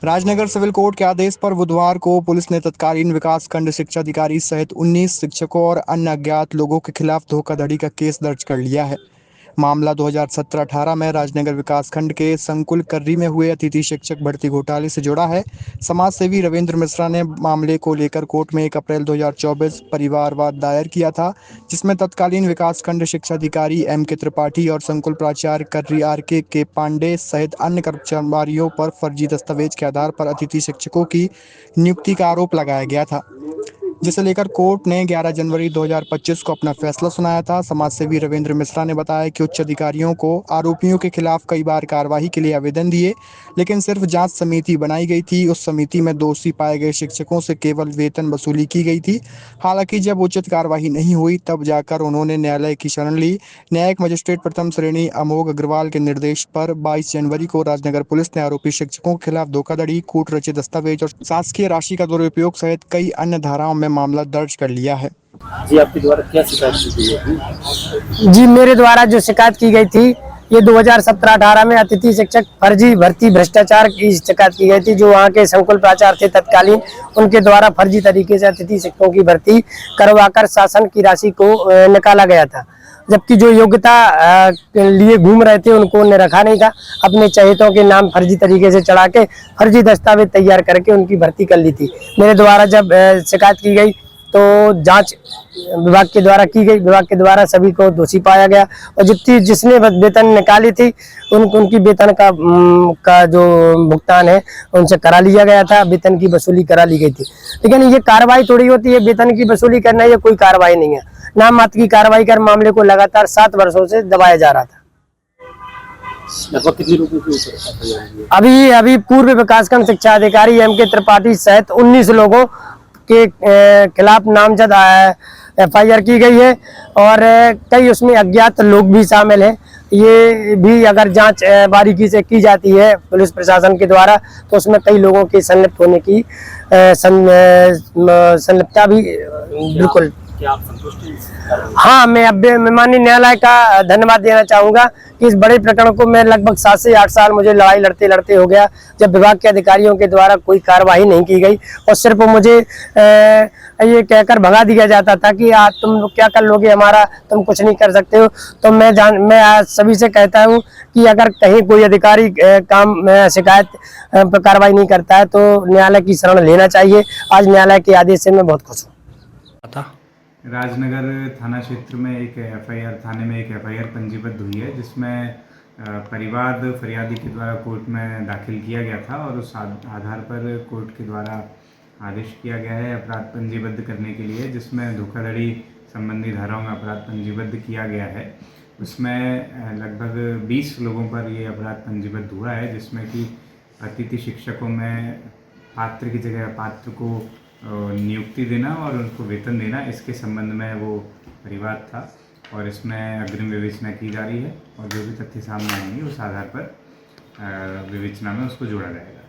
Rajnagar civil court के आदेश पर बुधवार को पुलिस ने तत्कालीन विकास खंड शिक्षा अधिकारी सहित 19 शिक्षकों और अन्य अज्ञात लोगों के खिलाफ धोखाधड़ी का केस दर्ज कर लिया है। मामला 2017-18 में राजनगर विकास खंड के संकुल कर्री में हुए अतिथि शिक्षक भर्ती घोटाले से जुड़ा है। समाज सेवी रविंद्र मिश्रा ने मामले को लेकर कोर्ट में 1 अप्रैल 2024 परिवारवाद दायर किया था, जिसमें तत्कालीन विकास खंड शिक्षा अधिकारी एम के त्रिपाठी और संकुल प्राचार्य कर्री के पांडे सहित अन्य कर्मचारियों पर फर्जी दस्तावेज के आधार पर अतिथि शिक्षकों की नियुक्ति का आरोप लगाया गया था, जिसे लेकर कोर्ट ने 11 जनवरी 2025 को अपना फैसला सुनाया था। समाजसेवी रविंद्र मिश्रा ने बताया कि उच्च अधिकारियों को आरोपियों के खिलाफ कई बार कार्रवाई के लिए आवेदन दिए, लेकिन सिर्फ जांच समिति बनाई गई थी। उस समिति में दोषी पाए गए शिक्षकों से केवल वेतन वसूली की गई थी। हालांकि जब उचित कार्रवाई नहीं हुई तब जाकर उन्होंने न्यायालय की शरण ली। न्यायिक मजिस्ट्रेट प्रथम श्रेणी अमोघ अग्रवाल के निर्देश पर 22 जनवरी को राजनगर पुलिस ने आरोपी शिक्षकों के खिलाफ धोखाधड़ी, कूट रचे दस्तावेज और शासकीय राशि का दुरुपयोग सहित कई अन्य धाराओं में मामला दर्ज कर लिया है। जी, आपके द्वारा क्या शिकायत की गई थी? जी, मेरे द्वारा जो शिकायत की गई थी ये 2017-18 में अतिथि शिक्षक फर्जी भर्ती भ्रष्टाचार की शिकायत की गई थी। जो वहाँ के संकुल प्राचार्य थे तत्कालीन, उनके द्वारा फर्जी तरीके से अतिथि शिक्षकों की भर्ती करवाकर शासन की राशि को निकाला गया था, जबकि जो योग्यता लिए घूम रहे थे उनको उन्हें रखा नहीं था। अपने चहेतों के नाम फर्जी तरीके से चढ़ा के फर्जी दस्तावेज तैयार करके उनकी भर्ती कर ली थी। मेरे द्वारा जब शिकायत की गई तो जांच विभाग के द्वारा की गई। विभाग के द्वारा सभी को दोषी पाया गया और जिसने वेतन निकाली थी उनकी वेतन का जो भुगतान है उनसे करा लिया गया था, वेतन की वसूली करा ली गई थी। लेकिन ये कार्रवाई थोड़ी होती है, वेतन की वसूली करना ये कोई कार्रवाई नहीं है। नाम मात्र की कार्रवाई कर मामले को लगातार 7 वर्षों से दबाया जा रहा था। लगभग कितने लोगों के ऊपर? अभी पूर्व विकासखंड शिक्षा अधिकारी एम के त्रिपाठी सहित 19 लोगों के खिलाफ नामजद FIR की गई है और कई उसमें अज्ञात लोग भी शामिल हैं। ये भी अगर जांच बारीकी से की जाती है पुलिस प्रशासन के द्वारा तो उसमें कई लोगों के संलिप्त होने की संलिप्तता भी बिल्कुल। क्या आप संतुष्ट हैं? हाँ, मैं माननीय न्यायालय का धन्यवाद देना चाहूँगा कि इस बड़े प्रकरण को मैं लगभग 7 से 8 साल मुझे लड़ाई लड़ते लड़ते हो गया, जब विभाग के अधिकारियों के द्वारा कोई कार्रवाई नहीं की गई और सिर्फ मुझे ये कहकर भगा दिया जाता था कि तुम क्या कर लोगे हमारा, तुम कुछ नहीं कर सकते हो। तो मैं आज सभी से कहता हूँ कि अगर कहीं कोई अधिकारी शिकायत पर कार्रवाई नहीं करता है तो न्यायालय की शरण लेना चाहिए। आज न्यायालय के आदेश से मैं बहुत खुश हूँ। राजनगर थाना क्षेत्र में एक थाने में एक FIR पंजीबद्ध हुई है, जिसमें परिवाद फरियादी के द्वारा कोर्ट में दाखिल किया गया था और उस आधार पर कोर्ट के द्वारा आदेश किया गया है अपराध पंजीबद्ध करने के लिए, जिसमें धोखाधड़ी संबंधी धाराओं में अपराध पंजीबद्ध किया गया है। उसमें लगभग 20 लोगों पर ये अपराध पंजीबद्ध हुआ है, जिसमें कि अतिथि शिक्षकों में पात्र की जगह पात्र को नियुक्ति देना और उनको वेतन देना, इसके संबंध में वो परिवाद था और इसमें अग्रिम विवेचना की जा रही है और जो भी तथ्य सामने आएंगे उस आधार पर विवेचना में उसको जोड़ा जाएगा।